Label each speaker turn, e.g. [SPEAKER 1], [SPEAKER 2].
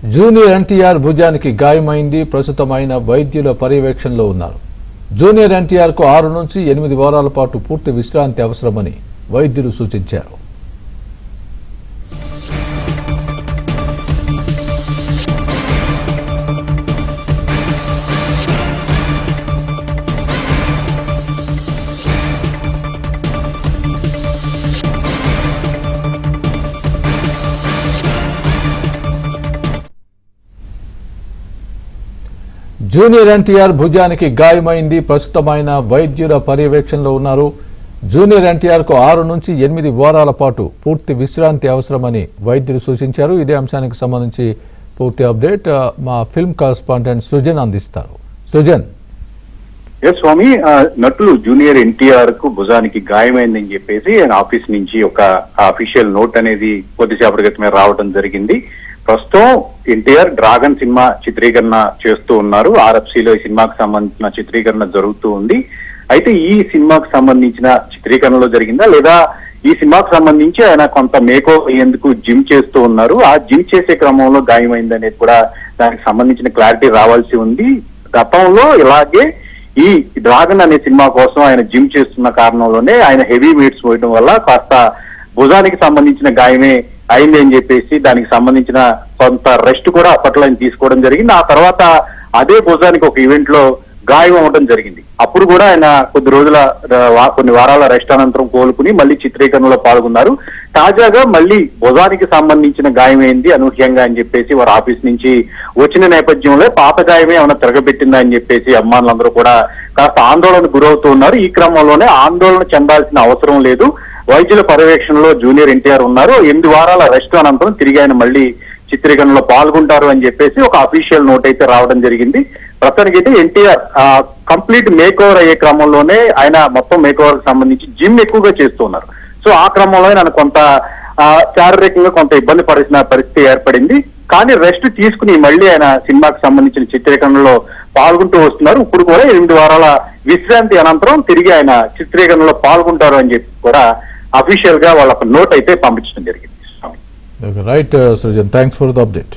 [SPEAKER 1] Junior NTR భుజానికి గాయమైంది. ప్రస్తుతం ఆయన వైద్యుల పర్యవేక్షణలో ఉన్నారు. జూనియర్ ఎన్టీఆర్ కు 6 నుంచి 8 వారాల పాటు పూర్తి విశ్రాంతి అవసరమని వైద్యులు సూచించారు. జూనియర్ ఎన్టీఆర్ భుజానికి గాయమైంది. ప్రస్తుతం ఆయన వైద్యుల పర్యవేక్షణలో ఉన్నారు. జూనియర్ ఎన్టీఆర్ కు 6 నుంచి 8 వారాల పాటు పూర్తి విశ్రాంతి అవసరమని వైద్యులు సూచించారు. ఇదే అంశానికి సంబంధించి పూర్తి అప్డేట్ మా ఫిల్మ్ కరెస్పాండెంట్ సృజన్ అందిస్తారు. సృజన్.
[SPEAKER 2] స్వామి, నటులు జూనియర్ ఎన్టీఆర్ కు భుజానికి గాయమైందని చెప్పేసి ఆయన ఆఫీస్ నుంచి ఒక అఫీషియల్ నోట్ అనేది కొద్దిసేపటి క్రితమే రావడం జరిగింది. ప్రస్తుతం ఎన్టీఆర్ డ్రాగన్ సినిమా చిత్రీకరణ చేస్తూ ఉన్నారు. ఆర్ఎఫ్సిలో ఈ సినిమాకు సంబంధించిన చిత్రీకరణ జరుగుతూ ఉంది. అయితే ఈ సినిమాకు సంబంధించిన చిత్రీకరణలో జరిగిందా లేదా ఈ సినిమాకు సంబంధించి ఆయన కొంత మేకోవర్ అయ్యేందుకు జిమ్ చేస్తూ ఉన్నారు. ఆ జిమ్ చేసే క్రమంలో గాయమైంది అనేది కూడా దానికి సంబంధించిన క్లారిటీ రావాల్సి ఉంది. గతంలో ఇలాగే ఈ డ్రాగన్ అనే సినిమా కోసం ఆయన జిమ్ చేస్తున్న కారణంలోనే ఆయన హెవీ వెయిట్స్ మోయడం వల్ల కాస్త భుజానికి సంబంధించిన గాయమే అయింది అని చెప్పేసి దానికి సంబంధించిన కొంత రెస్ట్ కూడా అప్పట్లో ఆయన తీసుకోవడం జరిగింది. ఆ తర్వాత అదే భుజానికి ఒక ఈవెంట్ లో గాయం అవ్వడం జరిగింది. అప్పుడు కూడా ఆయన కొన్ని వారాల రెస్ట్ అనంతరం కోలుకుని మళ్ళీ చిత్రీకరణలో పాల్గొన్నారు. తాజాగా మళ్ళీ భుజానికి సంబంధించిన గాయం అయింది అనూహ్యంగా అని చెప్పేసి వారు ఆఫీస్ నుంచి వచ్చిన నేపథ్యంలో పాత గాయమే ఏమైనా తిరగబెట్టిందా అని చెప్పేసి అభిమానులందరూ కూడా కాస్త ఆందోళనకు గురవుతూ ఉన్నారు. ఈ క్రమంలోనే ఆందోళన చెందాల్సిన అవసరం లేదు, వైద్యుల పర్యవేక్షణలో జూనియర్ ఎన్టీఆర్ ఉన్నారు. 8 వారాల రెస్ట్ అనంతరం తిరిగి ఆయన మళ్ళీ చిత్రీకరణలో పాల్గొంటారు అని చెప్పేసి ఒక అఫీషియల్ నోట్ అయితే రావడం జరిగింది. ప్రస్తుతానికైతే ఎన్టీఆర్ కంప్లీట్ మేకోవర్ అయ్యే క్రమంలోనే ఆయన మొత్తం మేకోవర్ కి సంబంధించి జిమ్ ఎక్కువగా చేస్తూ ఉన్నారు. సో ఆ క్రమంలో ఆయన కొంత శారీరకంగా కొంత ఇబ్బంది పడాల్సిన పరిస్థితి ఏర్పడింది. కానీ రెస్ట్ తీసుకుని మళ్ళీ ఆయన సినిమాకి సంబంధించిన చిత్రీకరణలో పాల్గొంటూ వస్తున్నారు. ఇప్పుడు కూడా 8 వారాల విశ్రాంతి అనంతరం తిరిగి ఆయన చిత్రీకరణలో పాల్గొంటారు అని చెప్పి కూడా అఫీషియల్ గా వాళ్ళ నోట్ అయితే పంపించడం జరిగింది.
[SPEAKER 1] Right Srujan, thanks for the update.